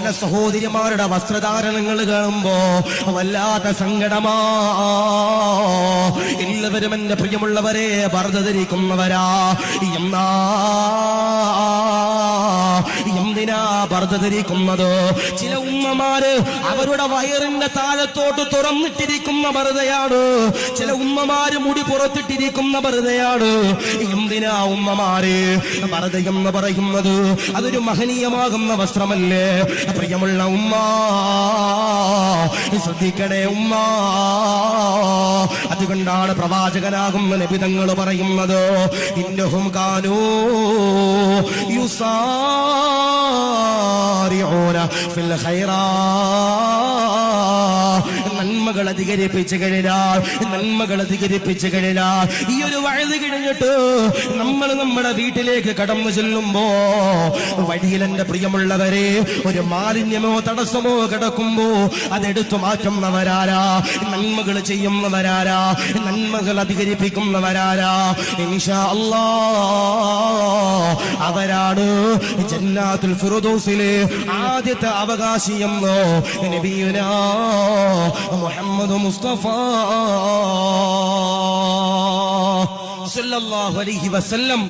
പല സഹോദരിമാരുടെ വസ്ത്രധാരണങ്ങൾ കാണുമ്പോ വല്ലാത്ത സങ്കടമാ. എല്ലാവരും എന്റെ പ്രിയമുള്ളവരെ പർദ്ദ ധരിക്കുന്നവരാ. എന്തിനാ പർദ്ദ ധരിക്കുന്നത്? ചില ഉമ്മമാര് അവരുടെ വയറിന്റെ താഴത്തോട്ട് തുറന്നിട്ടിരിക്കുന്ന പർദ്ദയാണ്. ചില ഉമ്മമാര് മുടി പുറത്തിട്ടിരിക്കുന്ന പർദ്ദയാണ്. എന്തിനാ ഉമ്മമാര്? പർദ്ദ എന്ന് പറയുന്നത് അതൊരു മഹനീയമാകുന്ന വസ്ത്രമല്ലേ? പ്രിയമുള്ള ഉമ്മ ശ്രദ്ധിക്കണേ ഉമ്മ. അതുകൊണ്ടാണ് പ്രവാചകനാകുന്ന നബി തങ്ങൾ പറയുന്നത്, ഇന്നഹും കാനൂ യുസാരിഊന ഫിൽ ഖൈറാത്ത്. നന്മകൾ അധികരിപ്പിച്ചു കഴിഞ്ഞാൽ ഈ ഒരു വഴുത് കഴിഞ്ഞിട്ട് നമ്മൾ നമ്മുടെ വീട്ടിലേക്ക് കടന്നു ചെല്ലുമ്പോ വഴിയിൽ എന്റെ പ്രിയമുള്ളവരെ ഒരു മാലിന്യമോ തടസ്സമോ കിടക്കുമ്പോ അതെടുത്തു മാറ്റുന്നവരാരാ? നന്മകൾ ചെയ്യുന്നവരാരാ? നന്മകൾ അധികരിപ്പിക്കുന്നവരാരാ? ഇൻഷാ അല്ലാഹ് അവരാണ് ജന്നാത്തുൽ ഫിർദൗസിലെ ആദ്യത്തെ അവകാശിയെന്ന് നബിയുനാ മുഹമ്മദ് മുസ്തഫ സല്ലല്ലാഹു അലൈഹി വസല്ലം